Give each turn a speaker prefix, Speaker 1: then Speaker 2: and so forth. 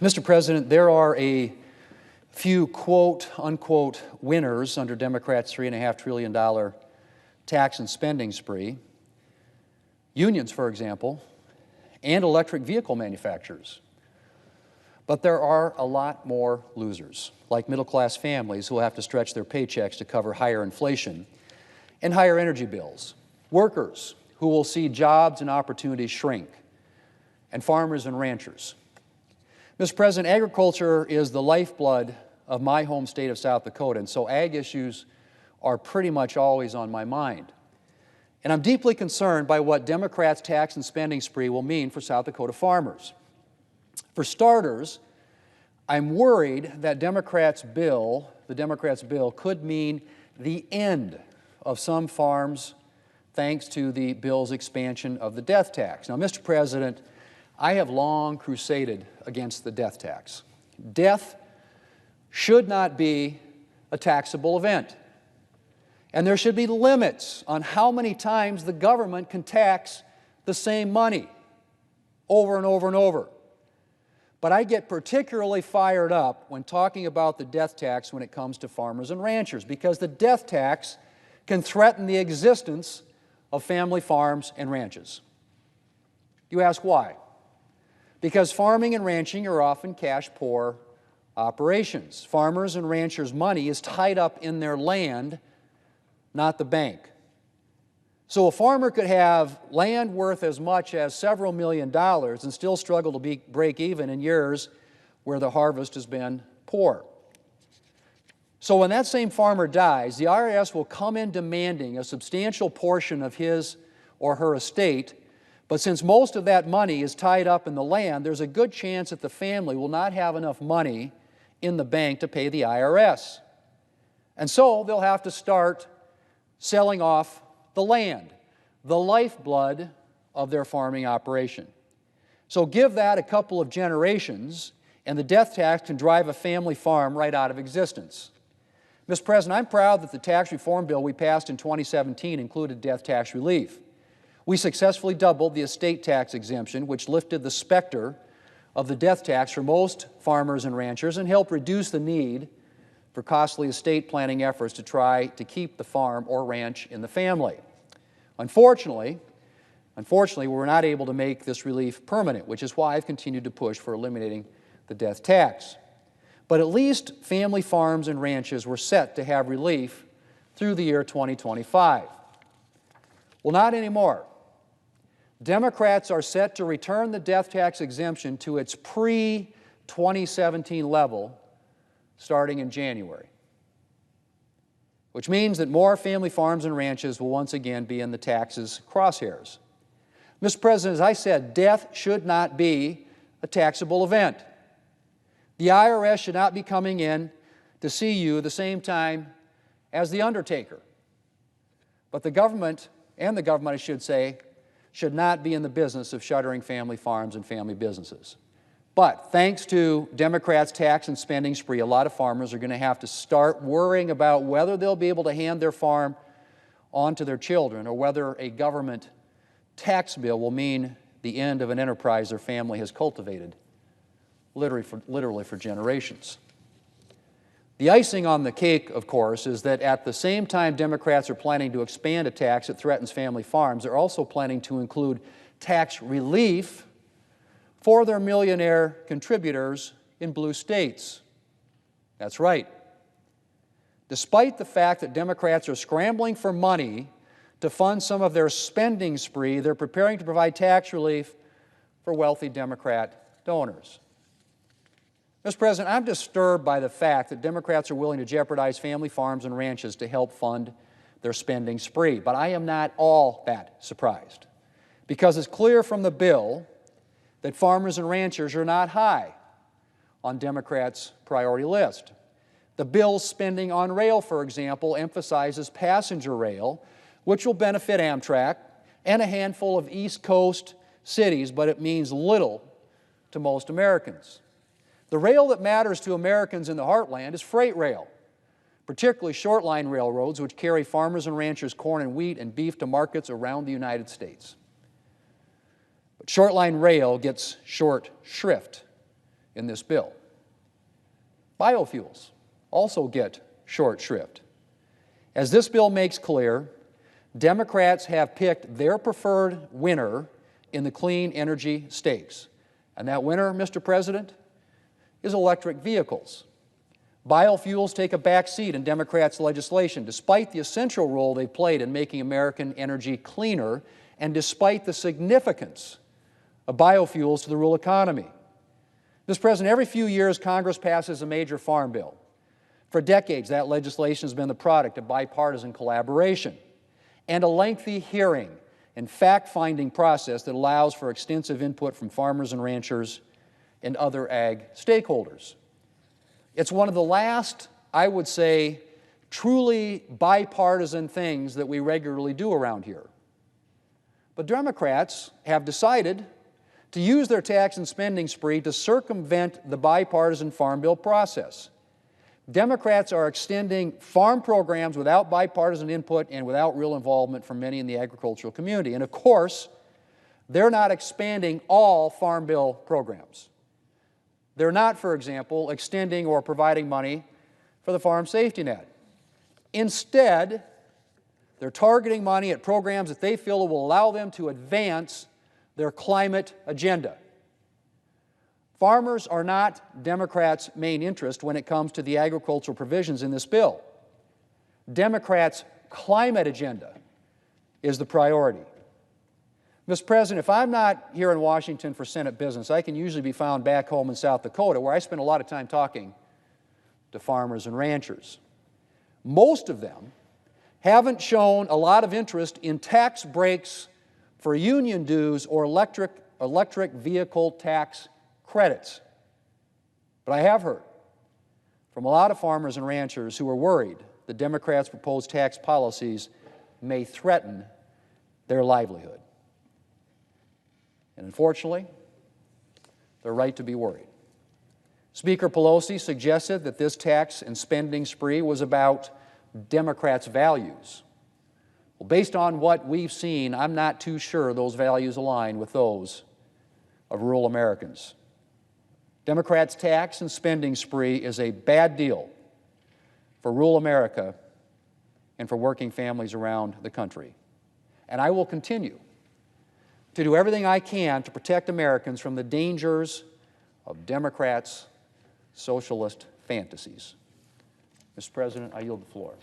Speaker 1: Mr. President, there are a few quote-unquote winners under Democrats' $3.5 trillion tax and spending spree. Unions, for example, and electric vehicle manufacturers. But there are a lot more losers, like middle-class families who will have to stretch their paychecks to cover higher inflation and higher energy bills, workers who will see jobs and opportunities shrink, and farmers and ranchers. Mr. President, agriculture is the lifeblood of my home state of South Dakota, and so ag issues are pretty much always on my mind. And I'm deeply concerned by what Democrats' tax and spending spree will mean for South Dakota farmers. For starters, I'm worried that the Democrats' bill could mean the end of some farms thanks to the bill's expansion of the death tax. Now, Mr. President, I have long crusaded against the death tax. Death should not be a taxable event. And there should be limits on how many times the government can tax the same money over and over and over. But I get particularly fired up when talking about the death tax when it comes to farmers and ranchers, because the death tax can threaten the existence of family farms and ranches. You ask why? Because farming and ranching are often cash-poor operations. Farmers and ranchers' money is tied up in their land, not the bank. So a farmer could have land worth as much as several $1 million and still struggle to break even in years where the harvest has been poor. So when that same farmer dies, the IRS will come in demanding a substantial portion of his or her estate, but since most of that money is tied up in the land, there's a good chance that the family will not have enough money in the bank to pay the IRS. And so they'll have to start selling off the land, the lifeblood of their farming operation. So give that a couple of generations, and the death tax can drive a family farm right out of existence. Mr. President, I'm proud that the tax reform bill we passed in 2017 included death tax relief. We successfully doubled the estate tax exemption, which lifted the specter of the death tax for most farmers and ranchers and helped reduce the need for costly estate planning efforts to try to keep the farm or ranch in the family. Unfortunately, we were not able to make this relief permanent, which is why I've continued to push for eliminating the death tax. But at least family farms and ranches were set to have relief through the year 2025. Well, not anymore. Democrats are set to return the death tax exemption to its pre-2017 level starting in January, which means that more family farms and ranches will once again be in the tax's crosshairs. Mr. President, as I said, death should not be a taxable event. The IRS should not be coming in to see you at the same time as the undertaker. But the government, I should say, should not be in the business of shuttering family farms and family businesses. But thanks to Democrats' tax and spending spree, a lot of farmers are going to have to start worrying about whether they'll be able to hand their farm on to their children or whether a government tax bill will mean the end of an enterprise their family has cultivated, literally for generations. The icing on the cake, of course, is that at the same time Democrats are planning to expand a tax that threatens family farms, they're also planning to include tax relief for their millionaire contributors in blue states. That's right. Despite the fact that Democrats are scrambling for money to fund some of their spending spree, they're preparing to provide tax relief for wealthy Democrat donors. Mr. President, I'm disturbed by the fact that Democrats are willing to jeopardize family farms and ranches to help fund their spending spree. But I am not all that surprised, because it's clear from the bill that farmers and ranchers are not high on Democrats' priority list. The bill's spending on rail, for example, emphasizes passenger rail, which will benefit Amtrak and a handful of East Coast cities, but it means little to most Americans. The rail that matters to Americans in the heartland is freight rail, particularly short-line railroads, which carry farmers and ranchers' corn and wheat and beef to markets around the United States. But short-line rail gets short shrift in this bill. Biofuels also get short shrift. As this bill makes clear, Democrats have picked their preferred winner in the clean energy stakes. And that winner, Mr. President, is electric vehicles. Biofuels take a back seat in Democrats' legislation, despite the essential role they've played in making American energy cleaner and despite the significance of biofuels to the rural economy. Mr. President, every few years Congress passes a major farm bill. For decades, that legislation has been the product of bipartisan collaboration and a lengthy hearing and fact-finding process that allows for extensive input from farmers and ranchers and other ag stakeholders. It's one of the last, I would say, truly bipartisan things that we regularly do around here. But Democrats have decided to use their tax and spending spree to circumvent the bipartisan farm bill process. Democrats are extending farm programs without bipartisan input and without real involvement from many in the agricultural community. And of course, they're not expanding all farm bill programs. They're not, for example, extending or providing money for the farm safety net. Instead, they're targeting money at programs that they feel will allow them to advance their climate agenda. Farmers are not Democrats' main interest when it comes to the agricultural provisions in this bill. Democrats' climate agenda is the priority. Mr. President, if I'm not here in Washington for Senate business, I can usually be found back home in South Dakota, where I spend a lot of time talking to farmers and ranchers. Most of them haven't shown a lot of interest in tax breaks for union dues or electric vehicle tax credits. But I have heard from a lot of farmers and ranchers who are worried the Democrats' proposed tax policies may threaten their livelihood. And unfortunately, they're right to be worried. Speaker Pelosi suggested that this tax and spending spree was about Democrats' values. Well, based on what we've seen, I'm not too sure those values align with those of rural Americans. Democrats' tax and spending spree is a bad deal for rural America and for working families around the country. And I will continue to do everything I can to protect Americans from the dangers of Democrats' socialist fantasies. Mr. President, I yield the floor.